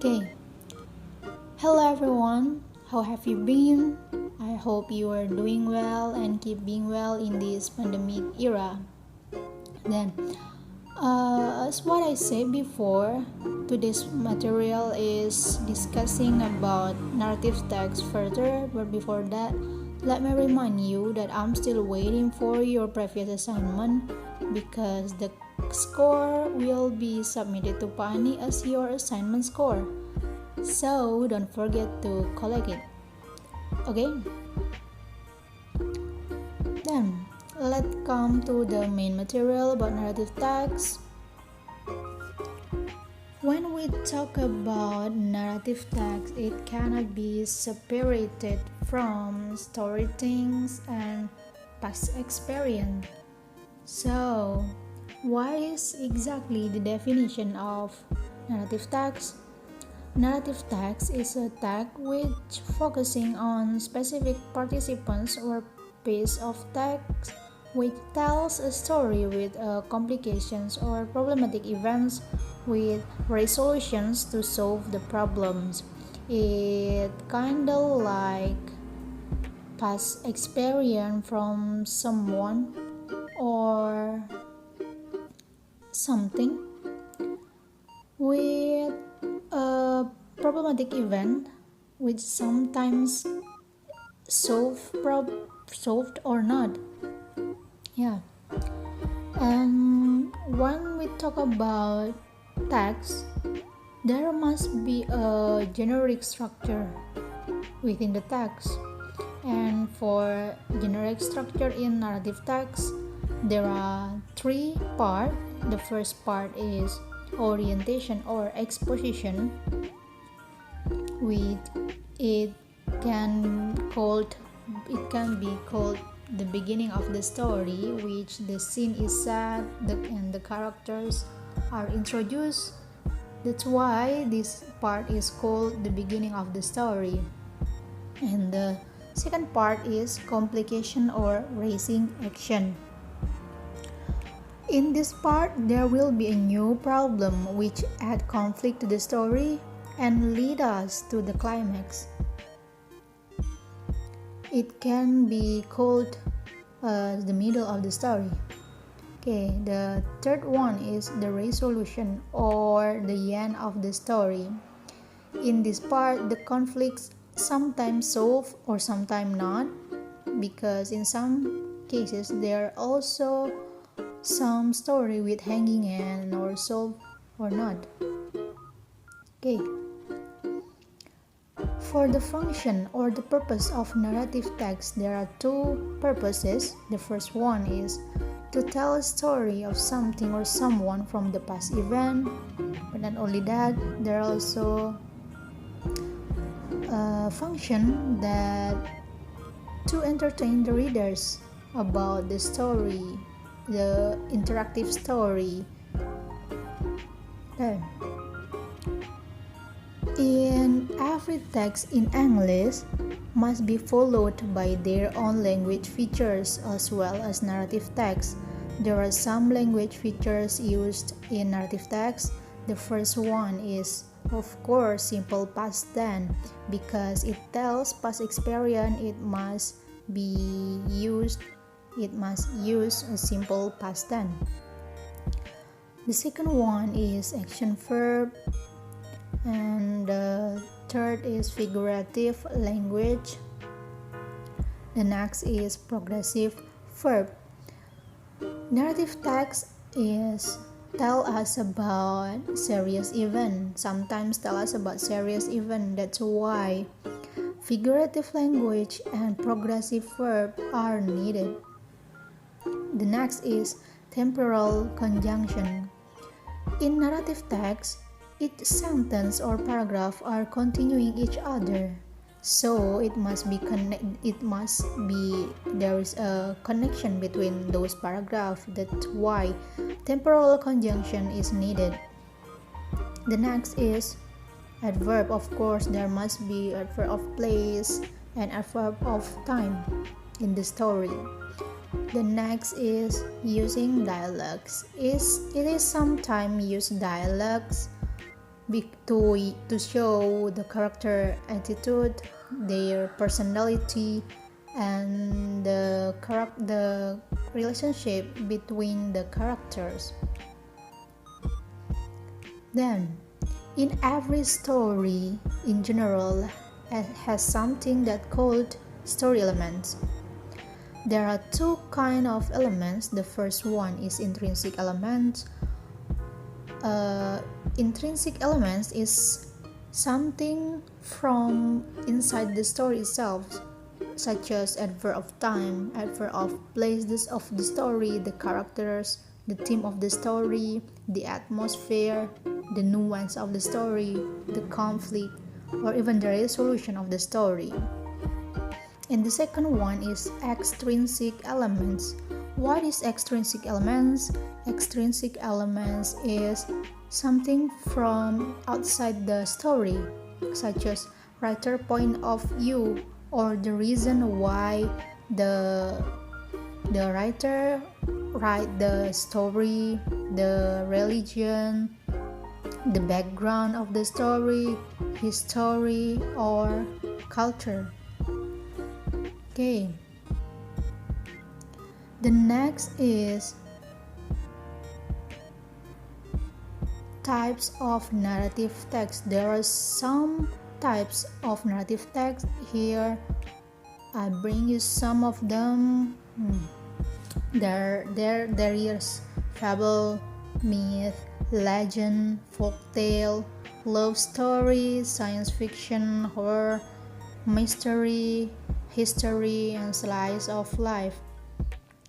Okay, hello everyone. How have you been? I hope you are doing well and keep being well in this pandemic era. Then, as what I said before, today's material is discussing about narrative text further. But before that, let me remind you that I'm still waiting for your previous assignment because the score will be submitted to Pani as your assignment score. So don't forget to collect it. Okay? Then let's come to the main material about narrative text. When we talk about narrative text, it cannot be separated from story things and past experience. So, what is exactly the definition of narrative text? Narrative text is a text which focusing on specific participants or piece of text which tells a story with complications or problematic events with resolutions to solve the problems. It kinda like past experience from someone or something with a problematic event which sometimes solved or not. Yeah. And when we talk about text, there must be a generic structure within the text. And for generic structure in narrative text, there are three parts. The first part is orientation or exposition, which it can be called the beginning of the story, which the scene is set and the characters are introduced. That's why this part is called the beginning of the story. And the second part is complication or raising action. In this part, there will be a new problem which add conflict to the story and lead us to the climax. It can be called the middle of the story. Okay, the third one is the resolution or the end of the story. In this part, the conflicts sometimes solve or sometimes not, because in some cases there are also some story with hanging end or solve or not. Okay. For the function or the purpose of narrative text, there are two purposes. The first one is to tell a story of something or someone from the past event. But not only that, there are also a function that to entertain the readers about the story, the interactive story. Then, in every text in English must be followed by their own language features as well as narrative text. There are some language features used in narrative text. The first one is, of course, simple past tense, because it tells past experience. It must use a simple past tense. The second one is action verb, and the third is figurative language. The next is progressive verb. Narrative text is tell us about serious event, sometimes tell us about serious event. That's why figurative language and progressive verb are needed. The next is temporal conjunction. In narrative text, each sentence or paragraph are continuing each other, so there is a connection between those paragraphs. That's why temporal conjunction is needed. The next is adverb. Of course, there must be adverb of place and adverb of time in the story. The next is using dialogues. It is sometimes used dialogues to show the character attitude, their personality, and the relationship between the characters. Then, in every story, in general, has something that called story elements. There are two kinds of elements. The first one is intrinsic elements. Intrinsic elements is something from inside the story itself, such as adverb of time, adverb of place of the story, the characters, the theme of the story, the atmosphere, the nuance of the story, the conflict, or even the resolution of the story. And the second one is extrinsic elements. What is extrinsic elements? Extrinsic elements is something from outside the story, such as writer point of view, or the reason why the writer write the story, the religion, the background of the story, history, or culture. Okay. The next is types of narrative text. There are some types of narrative text. Here I bring you some of them. There is fable, myth, legend, folktale, love story, science fiction, horror, mystery, history, and slice of life.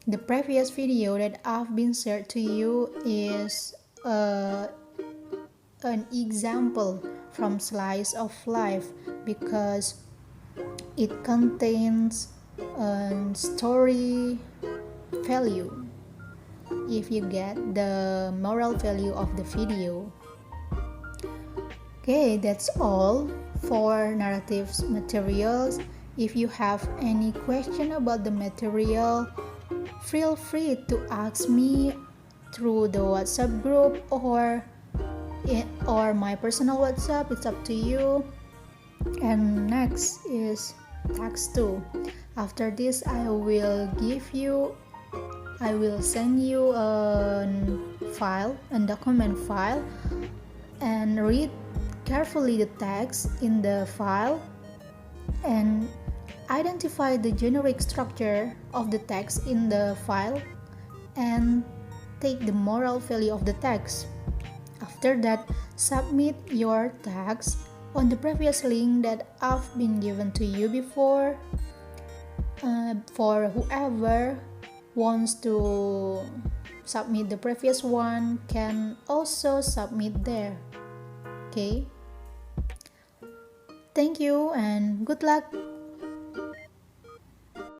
The previous video that I've been shared to you is an example from slice of life because it contains a story value. If you get the moral value of the video. Okay, that's all for narratives materials. If you have any question about the material, feel free to ask me through the WhatsApp group or my personal WhatsApp. It's up to you. And next is text 2. After this, I will send you a document file, and read carefully the text in the file and identify the generic structure of the text in the file and take the moral value of the text. After that, submit your text on the previous link that I've been given to you before. For whoever wants to submit the previous one can also submit there. Okay? Thank you and good luck.